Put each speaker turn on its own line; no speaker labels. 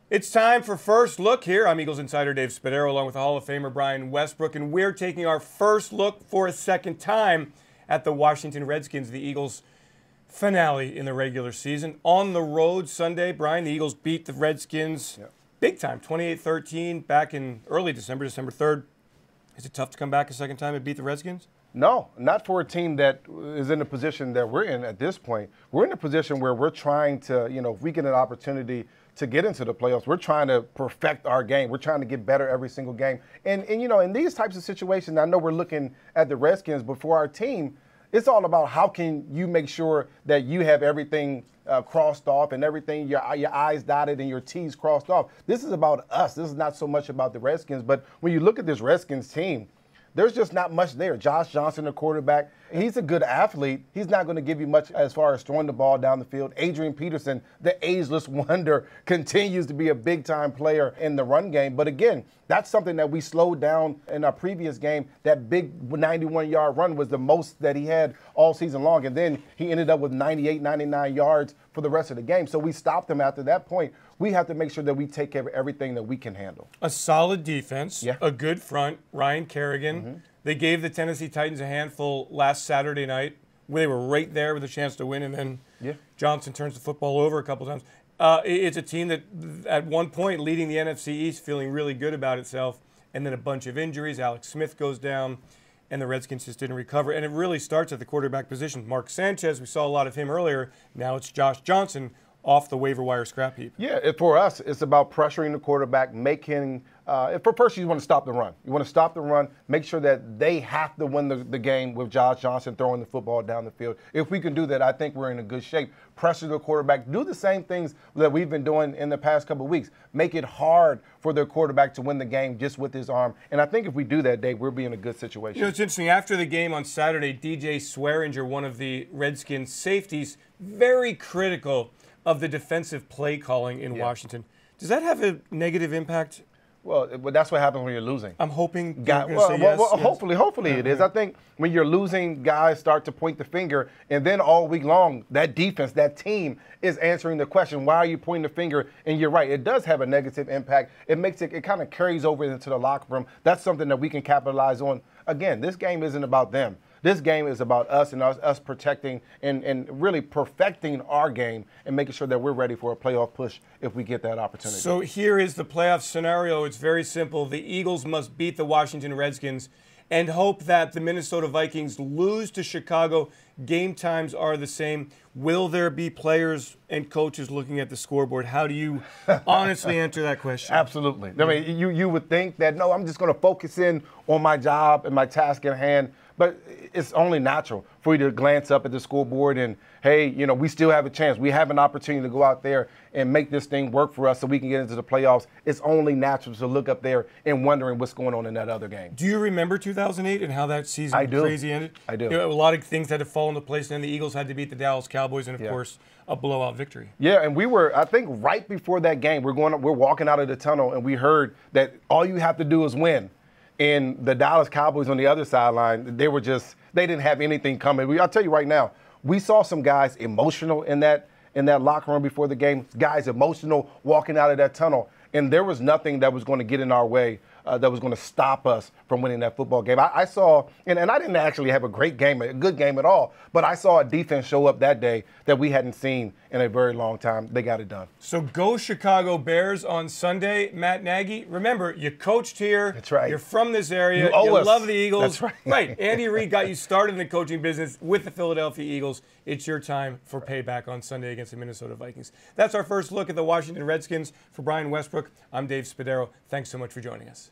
It's time for First Look here. I'm Eagles insider Dave Spadaro along with the Hall of Famer Brian Westbrook, and we're taking our first look for a second time at the Washington Redskins, the Eagles' finale in the regular season. On the road Sunday, Brian, the Eagles beat the Redskins big time, 28-13, back in early December 3rd. Is it tough to come back a second time and beat the Redskins?
No, not for a team that is in the position that we're in at this point. We're in a position where we're trying to, if we get an opportunity to get into the playoffs, we're trying to perfect our game. We're trying to get better every single game. And in these types of situations, I know we're looking at the Redskins, but for our team, it's all about how can you make sure that you have everything crossed off and everything, your I's dotted and your T's crossed off. This is about us. This is not so much about the Redskins. But when you look at this Redskins team, there's just not much there. Josh Johnson, the quarterback, he's a good athlete. He's not going to give you much as far as throwing the ball down the field. Adrian Peterson, the ageless wonder, continues to be a big-time player in the run game. But again, that's something that we slowed down in our previous game. That big 91-yard run was the most that he had all season long. And then he ended up with 98, 99 yards for the rest of the game. So we stopped him after that point. We have to make sure that we take care of everything that we can handle.
A solid defense, a good front, Ryan Kerrigan. They gave the Tennessee Titans a handful last Saturday night. They were right there with a chance to win, and then Johnson turns the football over a couple times. It's a team that at one point leading the NFC East, feeling really good about itself, and then a bunch of injuries. Alex Smith goes down, and the Redskins just didn't recover. And it really starts at the quarterback position. Mark Sanchez, we saw a lot of him earlier. Now it's Josh Johnson off the waiver wire scrap heap.
Yeah, for us, it's about pressuring the quarterback, making for first, you want to stop the run. You want to stop the run, make sure that they have to win the game with Josh Johnson throwing the football down the field. If we can do that, I think we're in a good shape. Pressure the quarterback. Do the same things that we've been doing in the past couple of weeks. Make it hard for their quarterback to win the game just with his arm. And I think if we do that, Dave, we'll be in a good situation.
It's interesting. After the game on Saturday, DJ Swearinger, one of the Redskins safeties, very critical of the defensive play calling in Washington. Does that have a negative impact?
Well, that's what happens when you're losing.
I'm hoping.
Hopefully it is. I think when you're losing, guys start to point the finger, and then all week long, that defense, that team is answering the question, why are you pointing the finger? And you're right, it does have a negative impact. It kind of carries over into the locker room. That's something that we can capitalize on. Again, this game isn't about them. This game is about us and us protecting and really perfecting our game and making sure that we're ready for a playoff push if we get that opportunity.
So here is the playoff scenario. It's very simple. The Eagles must beat the Washington Redskins and hope that the Minnesota Vikings lose to Chicago. Game times are the same. Will there be players and coaches looking at the scoreboard? How do you honestly answer that question?
Absolutely. I mean, you would think that, no, I'm just going to focus in on my job and my task at hand. But it's only natural for you to glance up at the scoreboard and, hey, we still have a chance. We have an opportunity to go out there and make this thing work for us so we can get into the playoffs. It's only natural to look up there and wondering what's going on in that other game.
Do you remember 2008 and how that season crazy ended?
I do.
A lot of things had to fall into place, and then the Eagles had to beat the Dallas Cowboys and, of course, a blowout victory.
Yeah, and we were, I think, right before that game, we're walking out of the tunnel, and we heard that all you have to do is win. And the Dallas Cowboys on the other sideline, they didn't have anything coming. I'll tell you right now, we saw some guys emotional in that locker room before the game, guys emotional walking out of that tunnel. And there was nothing that was going to get in our way that was going to stop us from winning that football game. I saw, and I didn't actually have a good game at all, but I saw a defense show up that day that we hadn't seen in a very long time. They got it done.
So go Chicago Bears on Sunday. Matt Nagy, remember, you coached here.
That's right.
You're from this area.
You owe us.
Love the Eagles.
That's right.
Right. Andy Reid got you started in the coaching business with the Philadelphia Eagles. It's your time for payback on Sunday against the Minnesota Vikings. That's our first look at the Washington Redskins. For Brian Westbrook, I'm Dave Spadaro. Thanks so much for joining us.